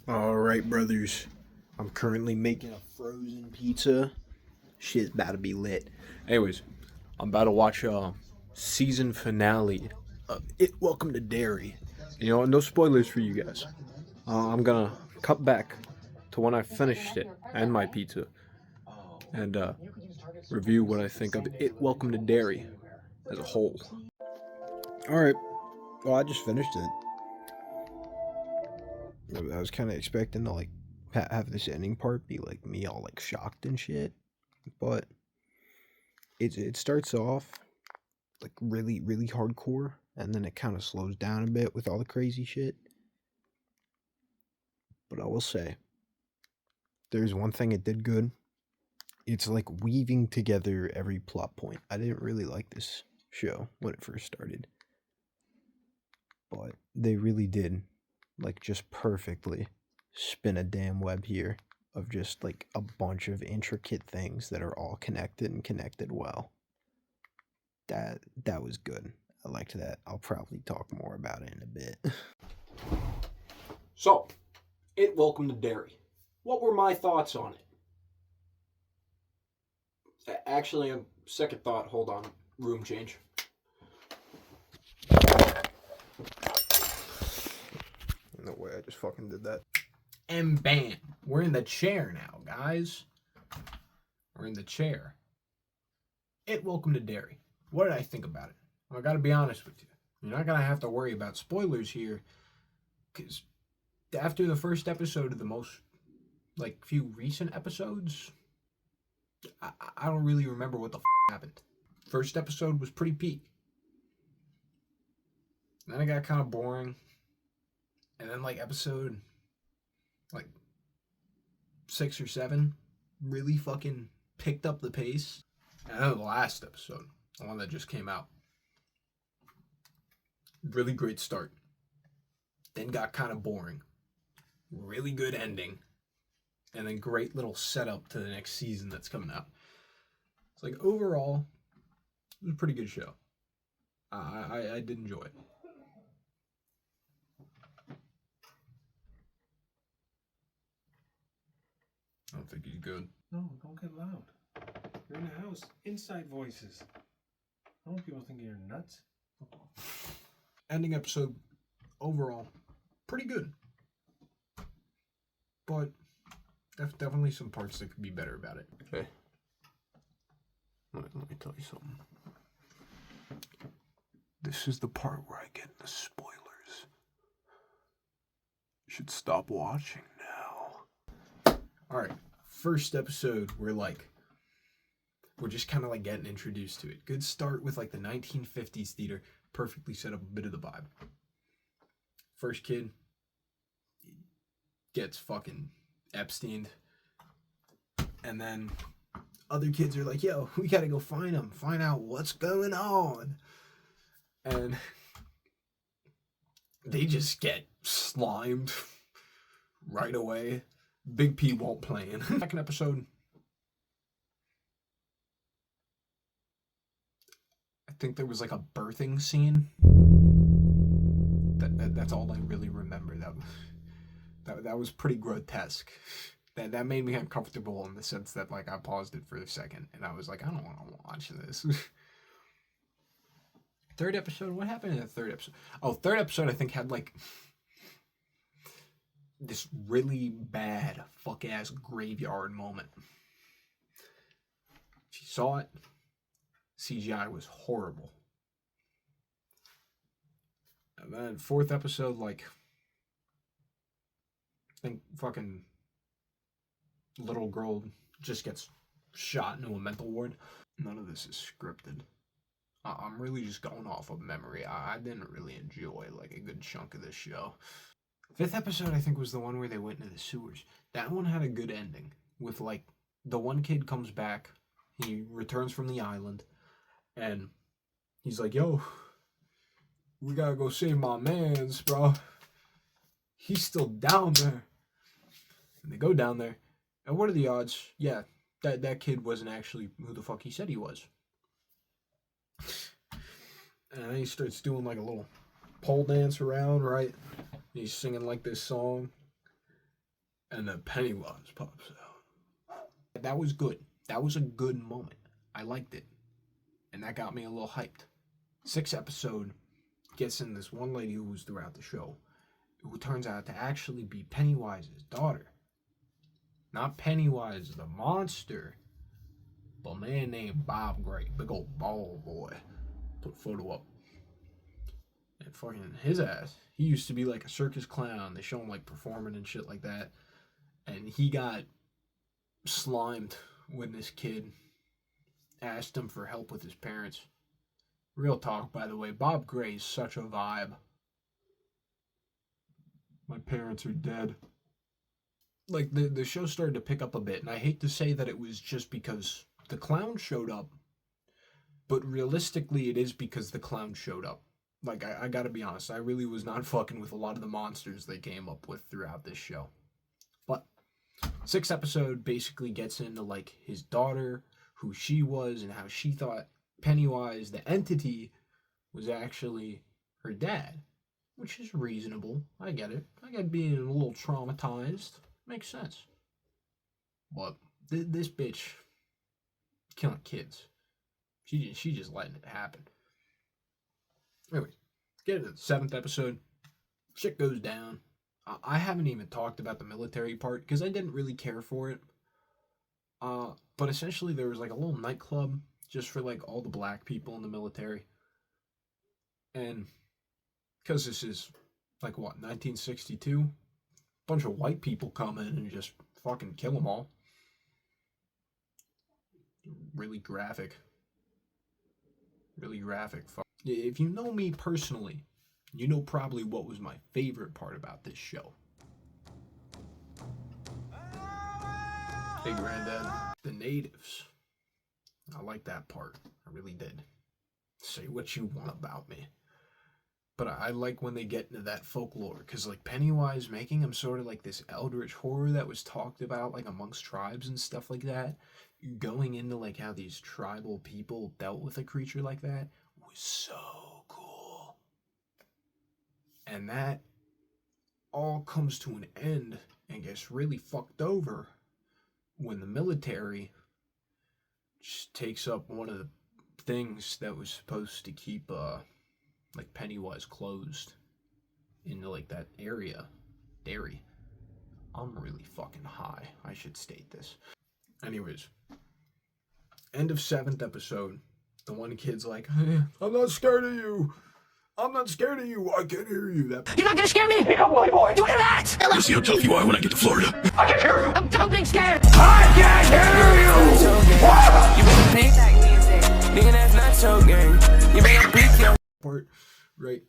Alright, brothers. I'm currently making a frozen pizza. Shit's about to be lit. Anyways, I'm about to watch season finale of It Welcome to Derry. You know, no spoilers for you guys. I'm gonna cut back to when I finished it and my pizza and review what I think of It Welcome to Derry as a whole. Alright, well, I just finished it. I was kind of expecting to like have this ending part be like me all like shocked and shit, but it starts off like really hardcore, and then it kind of slows down a bit with all the crazy shit. But I will say, there's one thing it did good. It's like weaving together every plot point. I didn't really like this show when it first started, but they really did, like, just perfectly spin a damn web here of just like a bunch of intricate things that are all connected and connected well. That was good. I liked that. I'll probably talk more about it in a bit. So, It Welcome to Derry. What were my thoughts on it? Actually, a second thought. Hold on. Room change. No way, I just fucking did that. And bam, we're in the chair now, guys. We're in the chair. It Welcome to Derry. What did I think about it? Well, I gotta be honest with you. You're not gonna have to worry about spoilers here, because after the first episode of the most, like, few recent episodes, I don't really remember what the happened. First episode was pretty peak. Then it got kind of boring. And then, like, episode, like, 6 or 7 really fucking picked up the pace. And then the last episode, the one that just came out, really great start. Then got kind of boring. Really good ending. And then great little setup to the next season that's coming out. It's like, overall, it was a pretty good show. I did enjoy it. I don't think he's good. No, don't get loud. You're in the house. Inside voices. I don't want people thinking you're nuts. Ending episode, overall, pretty good. But definitely some parts that could be better about it. Okay. Let me tell you something. This is the part where I get the spoilers. You should stop watching now. Alright, first episode, we're just kind of like getting introduced to it. Good start with like the 1950s theater. Perfectly set up a bit of the vibe. First kid gets fucking Epsteined. And then other kids are like, yo, we gotta go find him. Find out what's going on. And they just get slimed right away. Big P won't play in. Second episode, I think there was like a birthing scene. That's all I really remember. That was pretty grotesque. That made me uncomfortable in the sense that, like, I paused it for a second and I was like, I don't want to watch this. Third episode, what happened in the third episode? Oh, third episode I think had like this really bad fuck ass graveyard moment. She saw it. CGI was horrible. And then fourth episode, like, I think fucking little girl just gets shot into a mental ward. None of this is scripted. I'm really just going off of memory. I didn't really enjoy like a good chunk of this show. Fifth episode, I think, was the one where they went into the sewers. That one had a good ending with, like, the one kid comes back, he returns from the island, and he's like, yo, we gotta go save my mans, bro. He's still down there. And they go down there, and what are the odds? Yeah, that kid wasn't actually who the fuck he said he was. And then he starts doing like a little pole dance around, right? He's singing like this song. And then Pennywise pops out. That was good. That was a good moment. I liked it. And that got me a little hyped. 6th episode gets in this one lady who was throughout the show, who turns out to actually be Pennywise's daughter. Not Pennywise the monster, but a man named Bob Gray. Big old bald boy. Put a photo up. And fucking his ass, he used to be like a circus clown. They show him like performing and shit like that. And he got slimed when this kid asked him for help with his parents. Real talk, by the way, Bob Gray's such a vibe. My parents are dead. Like, the show started to pick up a bit, and I hate to say that it was just because the clown showed up, but realistically it is because the clown showed up. Like, I gotta be honest, I really was not fucking with a lot of the monsters they came up with throughout this show. But 6th episode basically gets into, like, his daughter, who she was, and how she thought Pennywise, the entity, was actually her dad. Which is reasonable. I get it. I get being a little traumatized. Makes sense. But this bitch killing kids. She just letting it happen. Anyways, get into the 7th episode. Shit goes down. I haven't even talked about the military part because I didn't really care for it. But essentially there was like a little nightclub just for like all the black people in the military. And because this is like what, 1962? Bunch of white people come in and just fucking kill them all. Really graphic. Really graphic. If you know me personally, you know probably what was my favorite part about this show. Hey, Granddad. The natives. I like that part. I really did. Say what you want about me. But I like when they get into that folklore, because like Pennywise making him sort of like this eldritch horror that was talked about like amongst tribes and stuff like that, going into like how these tribal people dealt with a creature like that was so cool. And that all comes to an end and gets really fucked over when the military just takes up one of the things that was supposed to keep like Pennywise closed into like that area, Derry. I'm really fucking high. I should state this. Anyways, end of 7th episode. The one kid's like, hey, I'm not scared of you. I'm not scared of you. I can hear you. That You're not gonna scare me! Hey, come on, boy! Do that! You'll see how tough you are when I get to Florida. I can hear you! I'm being scared! I can't hear you! You better pick that music. Nigga, that's not your game. You better pick your part, right?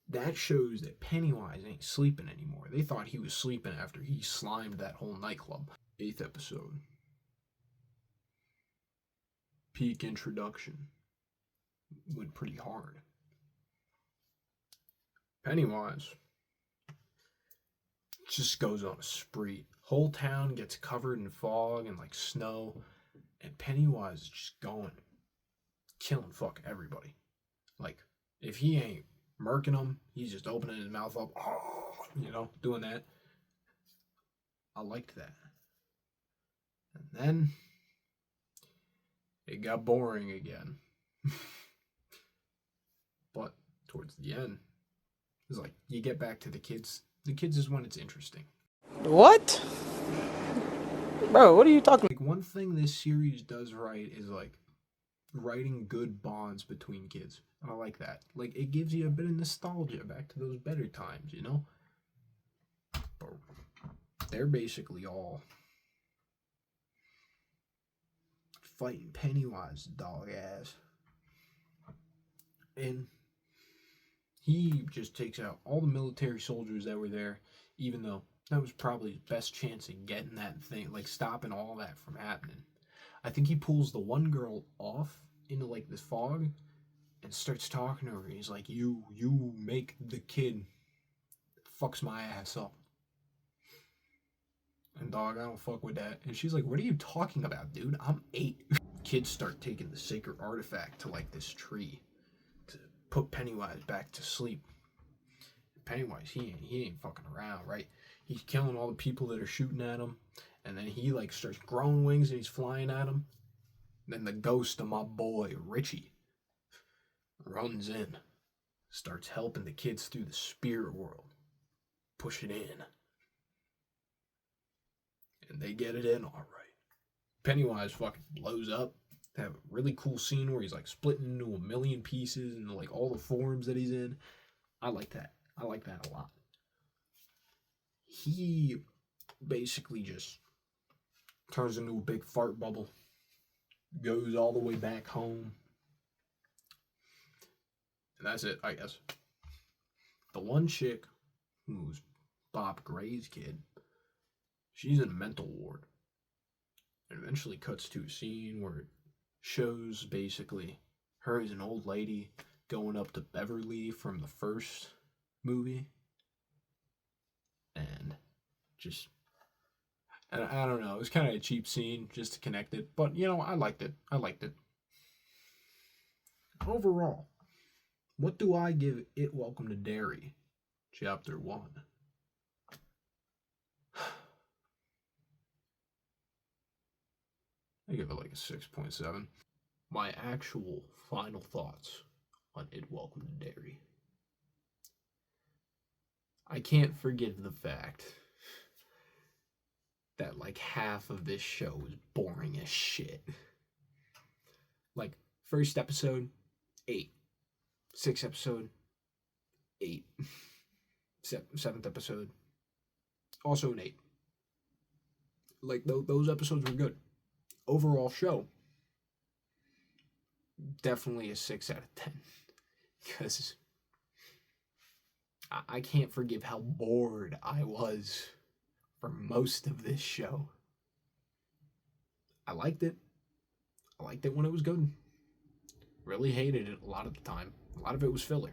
That shows that Pennywise ain't sleeping anymore. They thought he was sleeping after he slimed that whole nightclub. 8th episode. Peak introduction. Went pretty hard. Pennywise just goes on a spree. Whole town gets covered in fog and like snow, and Pennywise is just going, killing fucking everybody. Like, if he ain't murking them, he's just opening his mouth up, you know, doing that. I liked that. And then it got boring again. But towards the end, it's like you get back to the kids. The kids is when it's interesting. What? Bro, what are you talking Like, one thing this series does right is like writing good bonds between kids. And I like that. Like, it gives you a bit of nostalgia back to those better times, you know? But they're basically all fighting Pennywise, dog ass. And he just takes out all the military soldiers that were there, even though that was probably his best chance of getting that thing, like stopping all that from happening. I think he pulls the one girl off into like this fog and starts talking to her. He's like, you make the kid fucks my ass up. And dog, I don't fuck with that. And she's like, what are you talking about, dude? I'm 8. Kids start taking the sacred artifact to like this tree to put Pennywise back to sleep. Pennywise, he ain't fucking around, right? he's killing all the people that are shooting at him, and then he like starts growing wings and he's flying at him. Then the ghost of my boy Richie runs in, starts helping the kids through the spirit world, push it in, and they get it in all right. Pennywise fucking blows up. They have a really cool scene where he's like splitting into a million pieces and like all the forms that he's in. I like that. I like that a lot. He basically just turns into a big fart bubble, goes all the way back home, and that's it, I guess. The one chick who's Bob Gray's kid, she's in a mental ward. It eventually cuts to a scene where it shows basically her as an old lady going up to Beverly from the first movie. And just, I don't know, it was kind of a cheap scene just to connect it. But, you know, I liked it. I liked it. Overall, what do I give It Welcome to Derry, Chapter 1? I give it like a 6.7. My actual final thoughts on It Welcome to Derry. I can't forgive the fact that like half of this show is boring as shit. Like, first episode, 8. Sixth episode, 8. Seventh episode, also an 8. Like, those episodes were good. Overall show, definitely a 6 out of 10. Because I can't forgive how bored I was for most of this show. I liked it. I liked it when it was good. Really hated it a lot of the time. A lot of it was filler.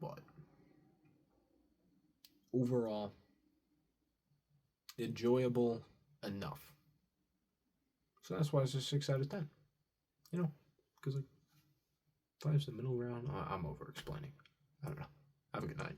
But overall, enjoyable enough. So that's why it's a 6 out of 10. You know, because like 5's the middle ground. I'm over explaining. I don't know. Have a good night.